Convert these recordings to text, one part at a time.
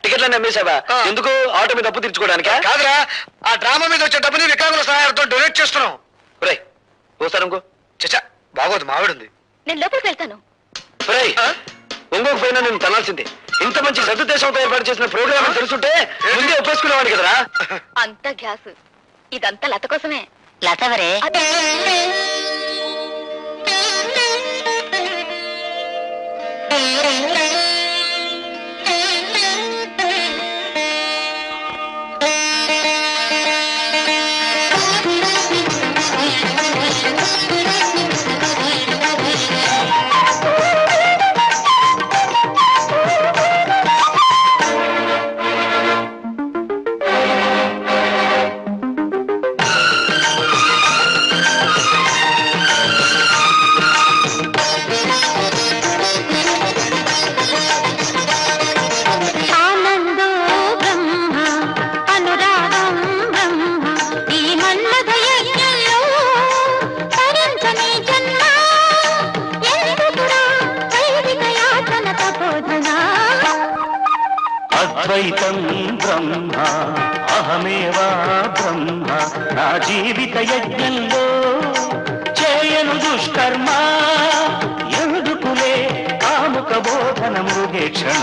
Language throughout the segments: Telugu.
టికెట్లన్నీ అమ్మేశావా? ఎందుకు? ఆటో మీద అప్పు తీర్చుకోవడానికా? కాదురా, ఆ డ్రామా మీద వచ్చే డబ్బుని వికలాంగుల సహాయంతో డొనేట్ చేస్తున్నాం. ఒరేయ్ వస్తాను ఇంకో. చచ్చా బాగోదు, మావిడుంది. నేను లోపలికి వెళ్తాను. ఒరేయ్ ఇంకొక పైన నేను తనాల్సిందే. ఇంత మంచి సదుద్దేశంతో ఏర్పాటు చేసిన ప్రోగ్రామ్ తెలుసుంటే ముందే ఒప్పేసుకునేవాడిని కదరా. అంత గ్యాస్ ఇదంతా లత కోసమే. లతవరే అద్వైతం బ్రహ్మ అహమేవా బ్రహ్మ నా జీవిత యజ్ఞంలో చేయను దుష్కర్మ ఎందుకులే కాముక బోధన మృగేక్షణ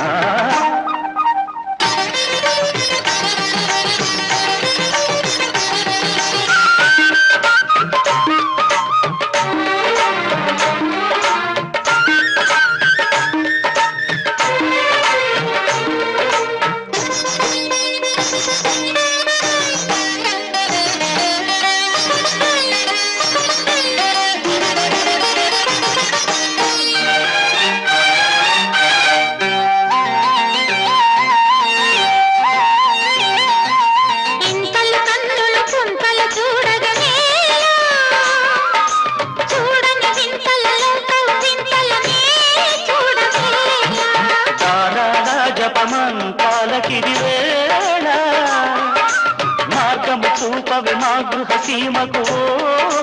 జపమంతాలకిది వేళ మార్గము చూపవి మా గృహ సీమకు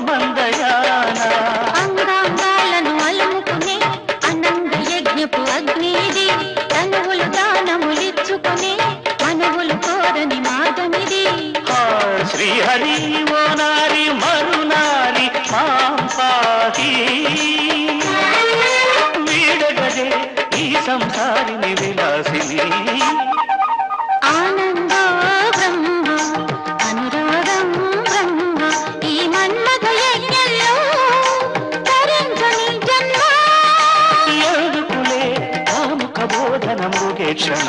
మందయాన అంగాంగాలను అలుముకునే అనంగ యజ్ఞపు అగ్నిది తనువులు దానములిచ్చుకునే మనవులు కోరని మార్గమిది శ్రీహరి ఓ నారి మరునారి మాంపాహి వీడగదే ఈ సంసారిని విలాసిని ఆనందో బ్రహ్మ అనురాగం బ్రహ్మ ఈ మన్మథ యజ్ఞంలో ధరించని జన్మ ఎందుకులే కాముక బోధన మృగేక్షణ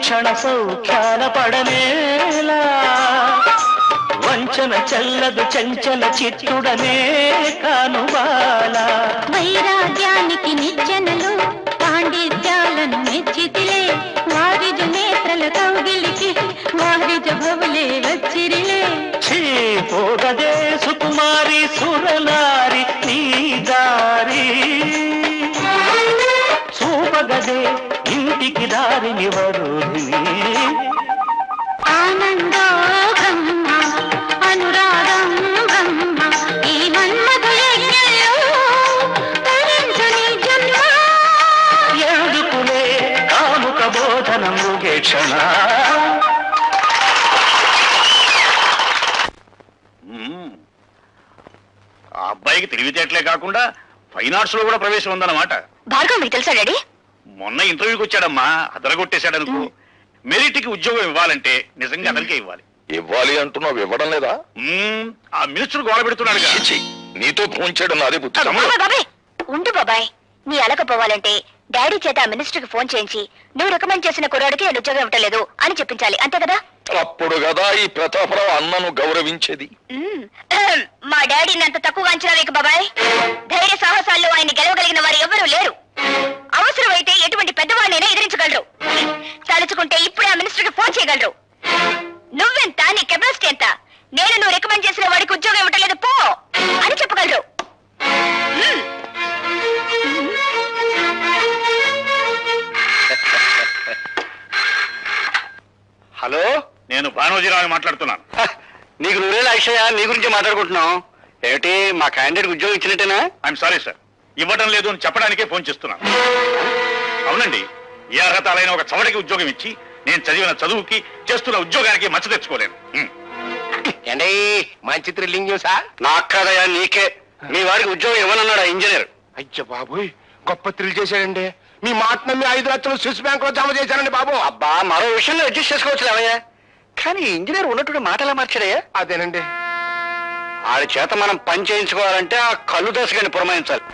క్షణ సౌఖ్యాల పడనేలా వంచన చల్లదు చంచల చిత్తుడనే కానుబాల వైరాగ్యానికి నిచ్చెనలు పాండిత్యాలను మెచ్చితిలే వారిజ నేత్రల కౌగిలికి వారిజ భవులే వచ్చిరిలే పోగదే సుకుమారి సురనారి నీ దారి చూపగదే ఇంటికి దారిని వరుధిని ఆనందో బ్రహ్మ అనురాగం బ్రహ్మ ఈ మన్మథ యజ్ఞంలో ధరించని జన్మ ఎందుకులే కాముక బోధన మృగేక్షణ ఆ అబ్బాయికి తెలివితేటలే కాకుండా ఫైన్ ఆర్ట్స్ లో కూడా ప్రవేశం ఉందన్నమాట. భార్గవ్ మీకు తెలుసా డాడీ? మొన్న ఇంటర్వ్యూకి వచ్చాడమ్మా, అదరగొట్టేశాడనుకో. మెరిట్కి ఉద్యోగం ఇవ్వాలంటే నిజంగా అతనికే ఇవ్వాలి. ఇవ్వాలి అంటున్నావు, ఇవ్వడం లేదా? ఆ మినిస్టర్ గోడ పెడుతున్నాడు. నీతో ఫోన్ చేయడం నాదే బుద్ధి. ఉండు బాబాయ్, నీ అలకపోవాలంటే డాడీ చేత ఆ మినిస్టర్కి ఫోన్ చేయించి నువ్వు రికమెండ్ చేసిన కుర్రాడికి నేను ఉద్యోగం ఇవ్వట్లేదు అని చెప్పించాలి, అంతే కదా? అప్పుడు కదా ఈ ప్రతాపరావు అన్నను గౌరవించేది. మా డాడీని అంత తక్కువగా అంచనా వేయకు బాబాయ్. ధైర్య సాహసాల్లో ఆయన్ని గెలవగలిగిన వారు ఎవరూ లేరు. అవసరమైతే ఎటువంటి పెద్దవాడినైనా ఎదిరించగలరు. తలుచుకుంటే ఇప్పుడే ఆ మినిస్టర్కి ఫోన్ చేయగలరు. నువ్వెంత, నీ కెపాసిటీ ఎంత, నేను నువ్వు రికమెండ్ చేసిన వాడికి ఉద్యోగం ఇవ్వట్లేదు పో అని చెప్పగలరు. హలో, నేను భానోజీరావు మాట్లాడుతున్నాను. నీకు నువ్వేలా అక్షయ, నీ గురించి మాట్లాడుకుంటున్నాం. ఏమిటి, మా క్యాండిడేట్ ఉద్యోగం ఇచ్చినట్టేనా? ఐఎమ్ సారీ సార్, ఇవ్వడం లేదు అని చెప్పడానికే ఫోన్ చేస్తున్నాను. అవునండి, ఏ అర్హతలైన ఒక చవటికి ఉద్యోగం ఇచ్చి నేను చదివిన చదువుకి చేస్తున్న ఉద్యోగానికి మచ్చ తెచ్చుకోలేను. ఏండి మంచి థ్రిల్లింగ్ న్యూసా? నాకు కాదయా, నీకే. మీ వాడికి ఉద్యోగం ఇవ్వనన్నాడు ఆ ఇంజనీర్. అయ్య బాబోయ్, గొప్ప థ్రిల్ చేశాడండి. మీ మాట నమ్మి 5 లక్షలు స్విస్ బ్యాంక్ లో జమ చేశానండి బాబు. అబ్బా, మరో విషయంలో అడ్జస్ట్ చేసుకోవచ్చు అవయ్యా. కానీ ఇంజనీర్ ఉన్నట్టు మాట ఎలా మార్చాడయ్యా? అదేనండి, ఆడి చేత మనం పని చేయించుకోవాలంటే ఆ కళ్ళు దోసగాని పురమాయించాలి.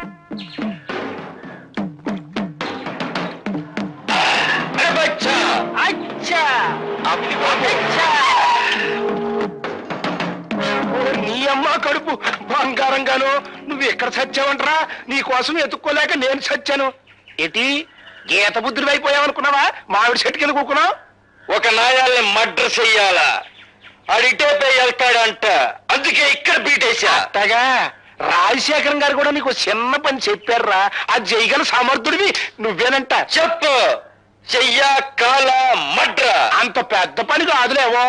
నీ అమ్మ కడుపు బంగారంగాను. నువ్వు ఎక్కడ చచ్చావంటరా? నీ కోసం ఎత్తుక్కోలేక నేను చచ్చాను. ఏటి గీత బుద్ధులు అయిపోయావనుకున్నావా? మామిడి చెట్టు కింద కూకున్నావు. ఒక నాయాల్ని మర్డర్ చెయ్యాలా, అడిటే పోయి వెళ్తాడంట. అందుకే ఇక్కడ బీటేశా. అట్టగా రాజశేఖరం గారు కూడా నీకు చిన్న పని చెప్పారురా. అది చేయగల సమర్థుడివి నువ్వేనంట. చెప్పు, చెయ్యా కాల మడ్ర. అంత పెద్ద పని కాదులేవో.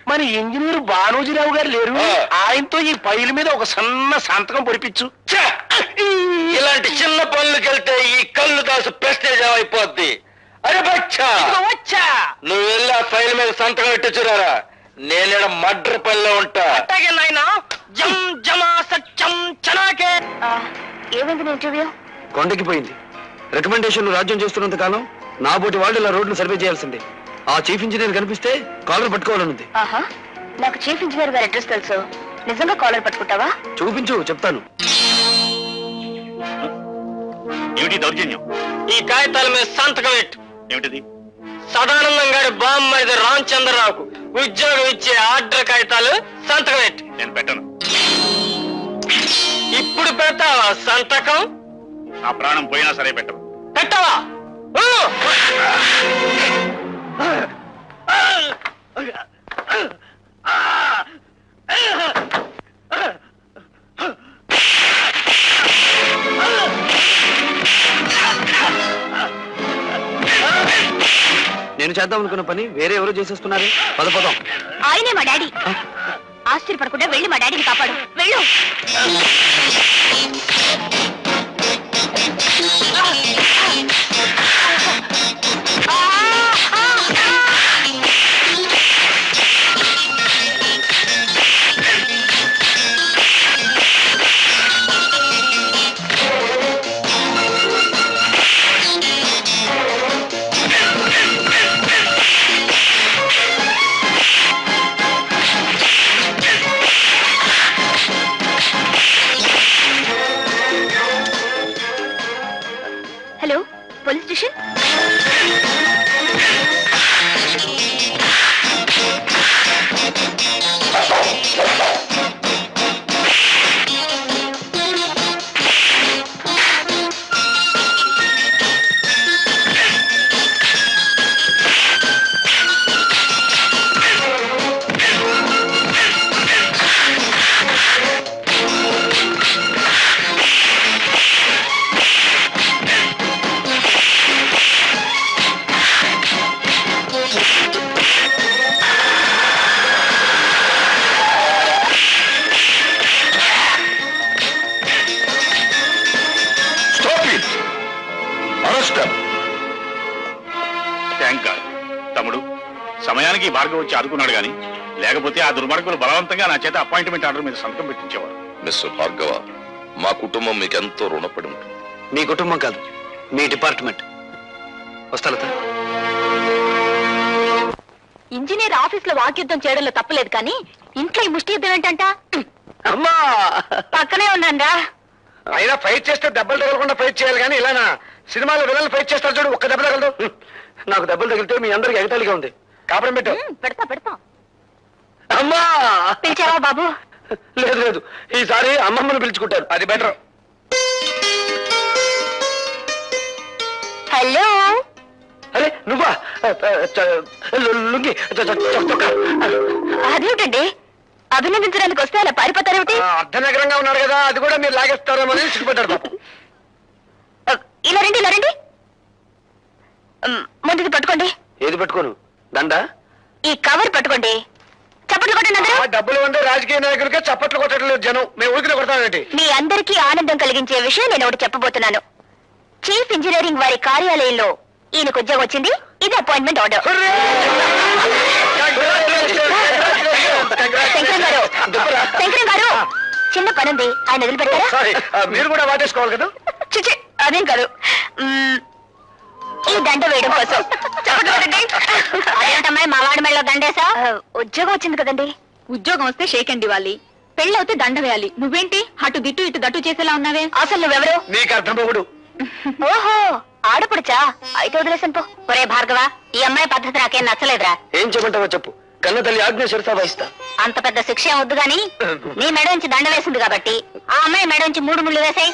మరి ఇంజనీర్ భానోజీరావు గారు లేరు, ఆయనతో ఈ ఫైల్ మీద ఒక సన్న సంతకం పొడిపించు. ఇలాంటి చిన్న పనులకు వెళ్తే ఈ కళ్ళు దాసు ప్రెస్టేజ్ అయిపోద్ది. అరే బచ్చా, వచ్చా నువ్వు వెళ్ళి ఆ ఫైల్ మీద సంతకం పెట్టి చూరారా. నేను మడ్ర పనిలో ఉంటా. అట్టగే నాయనా. జం జమా సత్యం చనాకే. ఏమైంది ఇంటర్వ్యూ? కొండకి పోయింది. రికమెండేషన్లు రాజ్యం చేస్తున్నంత కాలం నా బోటి వాళ్ళు ఇలా రోడ్లు సర్వే చేయాల్సిందే. ఆ చీఫ్ ఇంజనీర్ కనిపిస్తే కాలర్ పట్టుకోవాలనుంది. ఆహా, నాకు చీఫ్ ఇంజనీర్ గారి అడ్రస్ తెలుసు. నిజంగా కాలర్ పట్టుకుంటావా? చూపించు, చెప్తాను. ఏమిటి దౌర్జన్యం? ఈ కాగితాల మీద సంతకం పెట్టు. ఏమిటిది? సదానందం గారి బామ్మది రామచంద్రరావుకు ఉద్యోగం ఇచ్చే ఆర్డర్ కాగితాలు సంతకం పెట్టు. నేను పెట్టను. ఇప్పుడు పెడతావా సంతకం? నా ప్రాణం పోయినా సరే పెట్టను. పెట్టవా? నేను చేద్దాం అనుకున్న పని వేరే ఎవరో చేసేస్తున్నారు. పదం. ఆయనే మా డాడీ. ఆశ్చర్యపడకుండా వెళ్ళి మా డాడీని కాపాడు. వెళ్ళు. Hello, police station. Thank God. తమ్ముడు, సమయానికి భార్గవ్ వచ్చి ఆదుకున్నాడు గాని లేకపోతే ఆ దుర్మార్గులు బలవంతంగా నా చేత అపాయింట్మెంట్ ఆర్డర్ మీద సంతకం పెట్టించేవారు. మిస్టర్ భార్గవ, మా కుటుంబం మీకెంతో రుణపడి ఉంటుంది. మీ కుటుంబం కాదు, మీ డిపార్ట్మెంట్. వస్తా. ఇంజనీర్ ఆఫీస్ లో వాక్యుద్ధం చేయడంలో తప్పలేదు, కానీ ఇంట్లో ఈ ముష్టి యుద్ధం ఏంటంట? అమ్మా, పక్కనే ఉన్నాన్రా. అయినా ఫైట్ చేస్తే దెబ్బలు తగలకుండా ఫైట్ చేయాలి కానీ ఇలానా సినిమాలో విలన్లు ఫైట్ చేస్తారు చూడు, ఒక్క దెబ్బ తగలదు. నాకు దెబ్బలు తగిలితే మీ అందరికి ఎగతాళిగా ఉంది. కాపురం పెట్టు. పెడతా అమ్మా పిలిచావా బాబు? లేదు లేదు, ఈసారి అమ్మమ్మను పిలుచుకుంటారు. అది బెటర్. హలో, అరే నువ్వా? లుంగి చొక్కా. అదేమిటండి అభినందించడానికి వస్తే అలా పారిపోతారేమిటి? అర్ధనగరంగా ఉన్నారు కదా, అది కూడా మీరు లాగేస్తారేమో అని సిగ్గుపడ్డాడు పాపం. ఇలా రండి. ముందుది పట్టుకోండి. ఏది పెట్టుకోను? దండ? ఈ కవర్ పట్టుకోండి. చప్పట్లు కొట్టండి అందరూ. ఆ డబ్బులు ఉండే రాజకీయ నాయకులకే చప్పట్లు కొట్టట్లేదు జనం, మేము ఊరికి కొడతామేంటి? మీ అందరికీ ఆనందం కలిగించే విషయం నేను ఒకటి చెప్పబోతున్నాను. చీఫ్ ఇంజనీరింగ్ వారి కార్యాలయంలో ఈయనకు ఉద్యోగం వచ్చింది. ఇది అపాయింట్మెంట్ ఆర్డర్. శంకరం గారు చిన్న పనుంది, ఆయన వదిలిపెట్టారా? సారీ, మీరు కూడా వాటేసుకోవాలి కదా. చిచి అదేం కాదు. ఈ దండ వేయడం కోసం చప్పట్లు కొట్టండి. అదేంటమ్మాయి మా వాడి మెడలో దండేసా? ఉద్యోగం వచ్చింది కదండి. ఉద్యోగం వస్తే షేక్ అండ్ ఇవ్వాలి, పెళ్ళవుతే దండ వేయాలి. నువ్వేంటి అటు దిట్టు ఇటు దట్టు చేసేలా ఉన్నావే? అసలు నువ్వెవరు? నీకు అర్థం పోగుడు. ఓహో ఆడపడుచా? అయితే వదిలేసాను పో. ఒరే భార్గవ, ఈ అమ్మాయి పద్ధతి నాకేం నచ్చలేదురా. ఏం చెప్పంటావో చెప్పు, కన్న తల్లి ఆజ్ఞ శిరసా వహిస్తా. అంత పెద్ద శిక్ష ఏం వద్దు గాని నీ మెడ నుంచి దండ వేసింది కాబట్టి ఆ అమ్మాయి మెడ నుంచి 3 ముళ్ళు వేసాయి.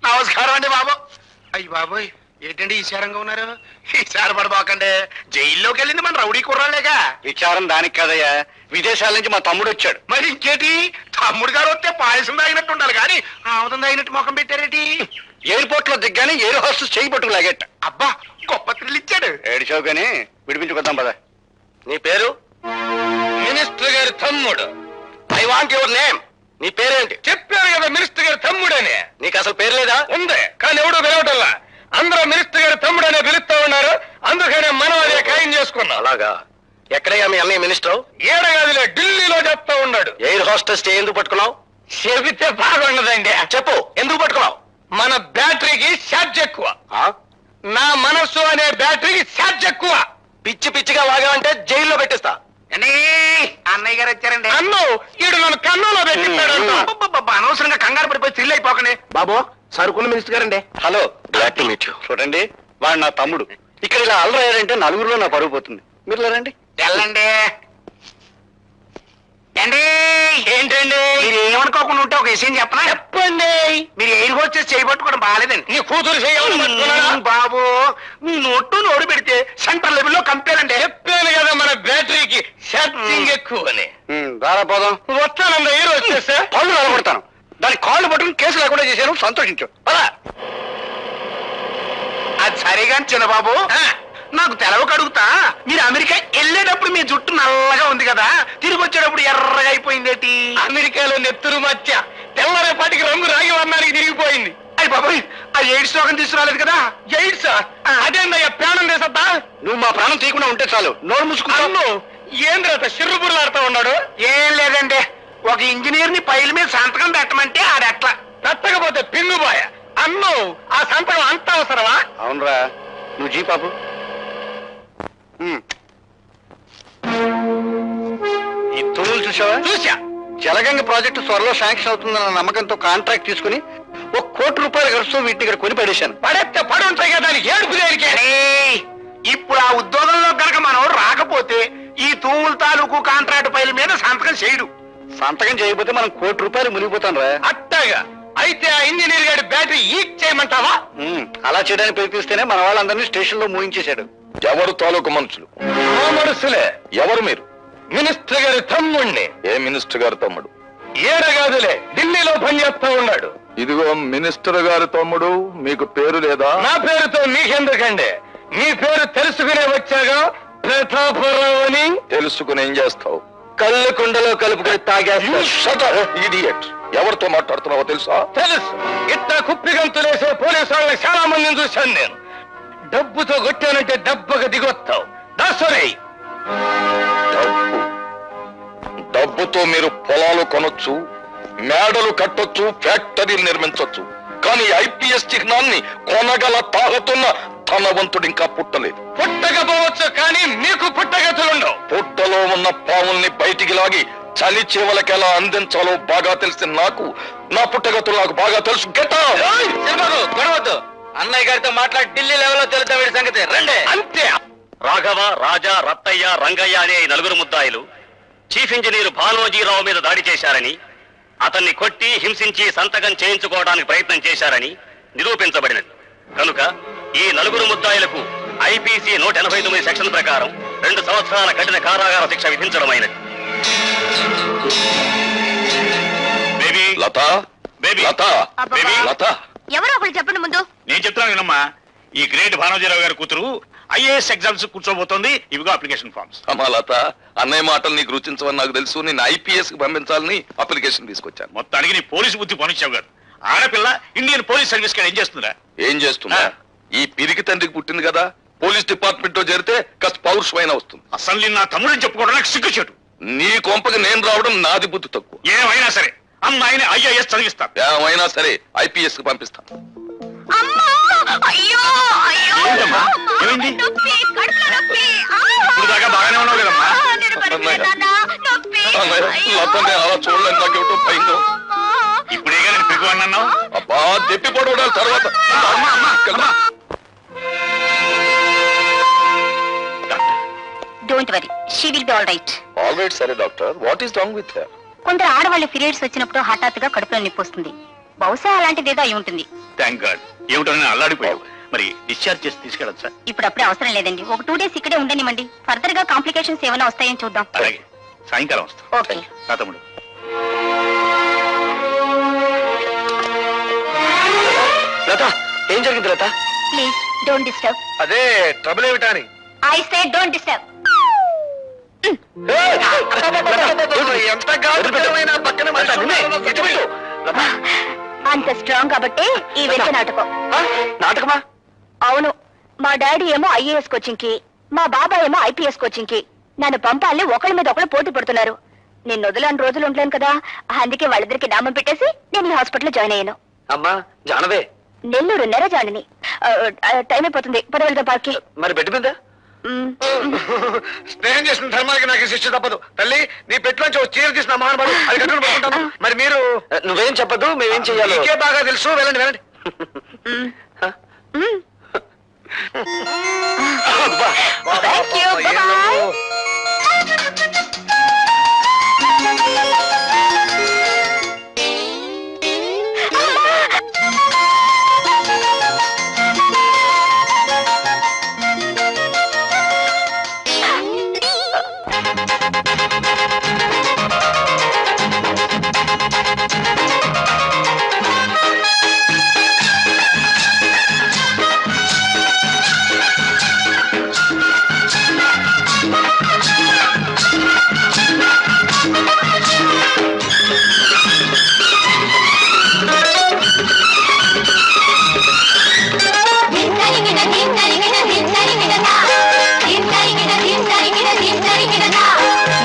నమస్కారం అండి బాబు. అయ్యి బాబోయ్, ఏంటండి ఈశారంగా ఉన్నారు? ఈసారి పడబాకండి, జైల్లోకి వెళ్ళింది మన రౌడీ కుర్రాళ్ళేగా. విచారం దానికి కదయ్యా, విదేశాల నుంచి మా తమ్ముడు వచ్చాడు. మరి ఇంకేటి, తమ్ముడు గారు వస్తే పాయసం తాగినట్టు ఉండాలి కానీ ఆముదం తాగినట్టు ముఖం పెట్టారేటి? ఎయిర్పోర్ట్ లో దిగ్గానే ఎయిర్ హోస్టెస్ చేయి పట్టుకు లాగేట. అబ్బా, గొప్ప థ్రిల్ ఇచ్చాడు. ఏడిచావు కానీ విడిపించుకొద్దాం పద. నీ పేరు? మినిస్టర్ గారి తమ్ముడు. I want your name. నీ పేరేంటి? చెప్పారు కదా మినిస్టర్ గారి తమ్ముడని. నీకు అసలు పేరు లేదా? ఉంది, కానీ ఎవడూ పిలవటల్లా. అందరూ మినిస్టర్ గారి తమ్ముడనే పిలుస్తా ఉన్నారు, అందుకనే మనం అదే ఖాయం చేసుకున్నాం. అలాగా? ఎక్కడయ్యా మీ అన్నయ్య మినిస్టర్? ఏడగదిలో ఢిల్లీలో చెప్తా ఉన్నాడు. ఎయిర్ హోస్టెస్ చేయి ఎందుకు పట్టుకున్నావు? చెబితే బాగుండదండి. చెప్పు, ఎందుకు పట్టుకున్నావు? మన బ్యాటరీకి ఛార్జ్ ఎక్కువ. ఆ? నా మనస్సు అనే బ్యాటరీకి ఛార్జ్ ఎక్కువ. పిచ్చి పిచ్చిగా వాగావంటే జైల్లో పెట్టిస్తా. అన్నయ్య గారు వచ్చారండి. అన్ను ఈడు నన్ను కన్నులో పెట్టిస్తాడు. అనవసరంగా కంగారు పడిపోయి థ్రిల్ అయిపోకనే. బాబు, సరుకున్న మినిస్టర్ గారండి. Hello, glad to meet you. చూడండి, వాడు నా తమ్ముడు. ఇక్కడ ఇలా అల్లరయ్యారంటే నలుగురిలో నా పరుగు పోతుంది. మీరు రండి. వెళ్ళండి. ఏంటండి, మీరు ఏమనుకోకుండా ఉంటే ఒక విషయం చెప్పనా? చెప్పండి. మీరు ఎయిర్ హోస్టెస్ చేయబట్టుకోవడం బాగాలేదండి. నీ కూతురు చేయాలి బాబు. మీ నోడు పెడితే సెంటర్ లెవెల్లో కంపేరండి. చెప్పాను కదా మన బ్యాటరీకి ఛార్జింగ్ ఎక్కువ అని. రారా పోదాం. వస్తానండి ఎయిర్ హోస్టెస్. పళ్ళు నిలబడతాను. దాని కాళ్ళు పట్టుకుని కేసు లేకుండా చేశాను, సంతోషించు. పదా. అది సరిగా చిన్నబాబు, నాకు తెలవక అడుగుతా, మీరు అమెరికా వెళ్ళేటప్పుడు మీ జుట్టు నల్లగా ఉంది కదా, తిరిగి వచ్చేటప్పుడు ఎర్రగా అయిపోయిందేటి? అమెరికాలో నెత్తురు మచ్చ తెల్లరేపాటికి రంగు రాగి వర్ణానికి తిరిగిపోయింది. అయ్యి బాబాయ్, ఆ ఎయిడ్స్ రోగం తీసుకురాలేదు కదా? ఎయిడ్స్ అదేందయ్యా, ప్రాణం తీసద్దా? నువ్వు మా ప్రాణం తీయకుండా ఉంటే చాలు. నోరు మూసుకున్నాను. ఏంద్రత సిర్రుబుర్లాడుతా ఉన్నాడు? ఏం లేదండి, ఒక ఇంజనీర్ ని పైల మీద సంతకం పెట్టమంటే ఆడెట్లా పెట్టకపోతే పిన్నుబాయ. అన్ను ఆ సంతకం అంత అవసరమా? అవునరా, నువ్వు జీ పాపు. ఈ తూములు చూసావా? చూసా. జలగంగ ప్రాజెక్టు త్వరలో శాంక్షన్ అవుతుందన్న నమ్మకంతో కాంట్రాక్ట్ తీసుకుని ₹1 కోటి ఖర్చుతో వీటిని ఇక్కడ కొని పడేశాను. పడేస్తే పడి ఉంటాయి కదా, దానికి ఏడుపు దేనికి? ఇప్పుడు ఆ ఉద్యోగంలో కనుక మనం రాకపోతే ఈ తూముల తాలూకు కాంట్రాక్ట్ పైల మీద సంతకం చేయడు. సంతకం చేయకపోతే మనం ₹1 మునిగిపోతాం రా. అట్టగా అయితే ఆ ఇంజనీర్ గారి బ్యాటరీ ఈక్ చేయమంటావా? అలా చేయడానికి ప్రయత్నిస్తేనే మన వాళ్ళందరినీ స్టేషన్ లో మూయించేశాడు. ఎవరు తాలూకు మనుషులు? మా మనసులే. ఎవరు మీరు? మినిస్టర్ గారి తమ్ముణ్ణి. ఏ మినిస్టర్ గారి తమ్ముడు? ఏడగాదులే, ఢిల్లీలో పనిచేస్తా ఉన్నాడు. ఇదిగో మినిస్టర్ గారి తమ్ముడు, మీకు పేరు లేదా? నా పేరుతో మీకెందుకండి, మీ పేరు తెలుసుకునే వచ్చాగా. ప్రతాపరావు అని. తెలుసుకుని ఏం చేస్తావు? కళ్ళు కుండలో కలుపుకొని తాగేస్తా. ఇడియట్. ఎవరితో మాట్లాడుతున్నావో తెలుసా? తెలుసు, ఇట్లా కుప్పిగంతులేసే పోలీసు వాళ్ళని చాలా మందిని చూశాను నేను. డబ్బుతో కొట్టానంటే దెబ్బగా దిగొస్తావు. దాసరే, డబ్బుతో మీరు పొలాలు కొనొచ్చు, మేడలు కట్టొచ్చు, ఫ్యాక్టరీలు నిర్మించొచ్చు. కానీ ఐపీఎస్ చిహ్నాన్ని కొనగల తాగుతున్న ధనవంతుడు ఇంకా పుట్టలేదు. పుట్టకపోవచ్చు కానీ మీకు పుట్టగతులుండవు. పుట్టలో ఉన్న పాముల్ని బయటికి లాగి చలి చేవలకి ఎలా అందించాలో బాగా తెలిసిన నాకు నా పుట్టగతులు నాకు బాగా తెలుసు. గెట్ గొడవద్దు. అన్నయ్య గారితో మాట్లాడి ఢిల్లీ లెవెల్లో తెలుద్దాం వీడి సంగతి. రండి. అంతే. రాఘవ, రాజా, రత్తయ్య, రంగయ్య అనే ఈ నలుగురు ముద్దాయిలు చీఫ్ ఇంజనీర్ భానోజీరావు మీద దాడి చేశారని, అతన్ని కొట్టి హింసించి సంతకం చేయించుకోవడానికి ప్రయత్నం చేశారని నిరూపించబడినది. కనుక ఈ నలుగురు ముద్దాయిలకు ఐపీసీ 189 సెక్షన్ ప్రకారం 2 సంవత్సరాల కఠిన కారాగార శిక్ష విధించడమైనది. బేబీ లత, బేబీ లత, బేబీ లత. ఎవరో ఒకరు చెప్పండి ముందు. నేను చెప్తున్నాను వినమ్మా. ఈ గ్రేట్ భానోజీరావు గారి కూతురు ఐఏఎస్ ఎగ్జామ్స్ కూర్చోబోతోంది. ఇవిగో అప్లికేషన్ ఫార్మ్స్. అమ్మా లత, అన్నయ్య మాటలు నీకు రుచించవని నాకు తెలుసు. నేను ఐపీఎస్ కి పంపించాలని అప్లికేషన్ తీసుకొచ్చాను. మొత్తానికి నీ పోలీసు బుద్ధి పనిచ్చావు గారు. ఆడపిల్ల ఇండియన్ పోలీస్ సర్వీస్ కాడ ఏం చేస్తుందా? ఏం చేస్తున్నా? ఈ పిరికి తండ్రికి పుట్టింది కదా, పోలీస్ డిపార్ట్మెంట్ లో చేరితే కాస్త పౌరుషమైన వస్తుంది. అసలు నా తమ్ముడని చెప్పుకోవడం నాకు సిగ్గుచేటు. నీ కొంపకి నేను రావడం నాది బుద్ధి తక్కువ. ఏమైనా సరే అమ్మాయిని ఐఏఎస్ చదివిస్తాను. ఏమైనా సరే ఐపీఎస్ కి పంపిస్తాను. అమ్మా! అయ్యో! అయ్యో! ఏంటమ్మా? ఏమైంది? నొప్పి, కడుపులో నొప్పి. ఆ! ఇప్పుడు దాకా బాగానే ఉన్నావు కదమ్మా. నేను పడిపోయానన్నా. నొప్పి. అన్నయ్య, అయ్యో! లతని అలా చూడలేను, నాకేమిటో భయంగా ఉంది. అమ్మా! ఇప్పుడేగా నేను పిగువన్నావు. అబ్బా, దెప్పి పడవడాలి తర్వాత. Don't worry, she will be all right. All right. సరే doctor, what is wrong with her? కొందరు ఆడవాళ్ళ పీరియడ్స్ వచ్చినప్పుడు హఠాత్తుగా కడుపులో నొప్పి వస్తుంది. బహుశా అలాంటిదేదో అయి ఉంటుంది. Thank God. ఏమిటో నేను అల్లాడిపోయావు. మరి డిశ్చార్జ్ చేసి తీసుకెళ్ళచ్చా? ఇప్పుడు అప్పుడే అవసరం లేదండి. ఒక 2 days ఇక్కడే ఉండనివ్వండి. ఫర్దర్ గా కాంప్లికేషన్స్ ఏమైనా వస్తాయని చూద్దాం. అలాగే, సాయంకాలం వస్తా. ఓకే. నా తమ్ముడు. లత, ఏం జరిగింది లత? Please don't disturb. అదే ట్రబుల్ ఏమిటా అని. I say don't disturb. ఎంత గాఢమైన పక్కన అంత స్ట్రాంగ్ కాబట్టి ఈ వెంట నాటకం. నాటకమా? అవును. మా డాడీ ఏమో ఐఏఎస్ కోచింగ్ కి, మా బాబాయ్ ఏమో ఐపీఎస్ కోచింగ్ కి. నన్ను పంపాలని ఒకళ్ళ మీద ఒకళ్ళు పోటీ పడుతున్నారు. నేను వదలని రోజులు ఉండలేను కదా, అందుకే వాళ్ళిద్దరికి నామం పెట్టేసి నేను ఈ హాస్పిటల్లో జాయిన్ అయ్యాను. అమ్మా జానవే, నెల్లూరు నెరజాడిని. టైం అయిపోతుంది, పదవెళ్దాం పార్కి. మరి బెడ్ మీద స్నేహం చేసిన ధర్మానికి నాకు శిక్ష తప్పదు. తల్లి, నీ పెట్టులోంచి ఒక చీర తీసిన మహానుభావుడు అది కట్టుకుని పడుకుంటాను. మరి మీరు నువ్వేం చెప్పదు, మేమేం చెయ్యాలి నీకే బాగా తెలుసు. వెళ్ళండి వెళ్ళండి. Thank you. Bye-bye.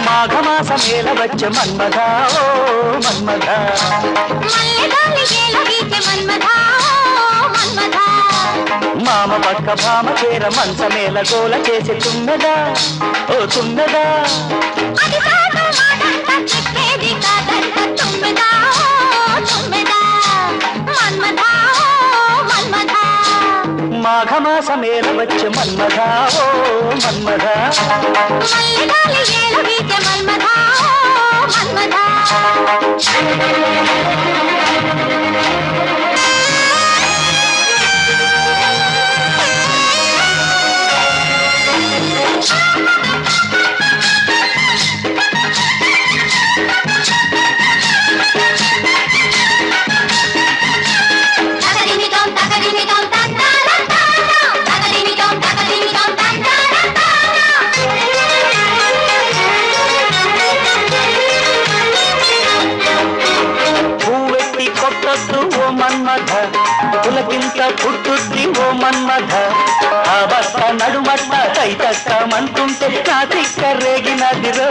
మాఘమాసమేల వచ్చే మన్మథ, ఓ మన్మథ. మామ పక్క భామ చేర మంచమేల గోల చేసి తుమ్మెదా, ఓ తుమ్మెదా. మాఘమాసమేల వచ్చే మన్మథ, ఓ మన్మథ. పువ్వెట్టి కొట్టొద్దు ఓ మన్మథ, పులకింత పుట్టుద్ది ఓ మన్మథ. ఆ బట్ట నడుమట్ట తైతక్కమంటుంటే నా తిక్క రేగినదిరో.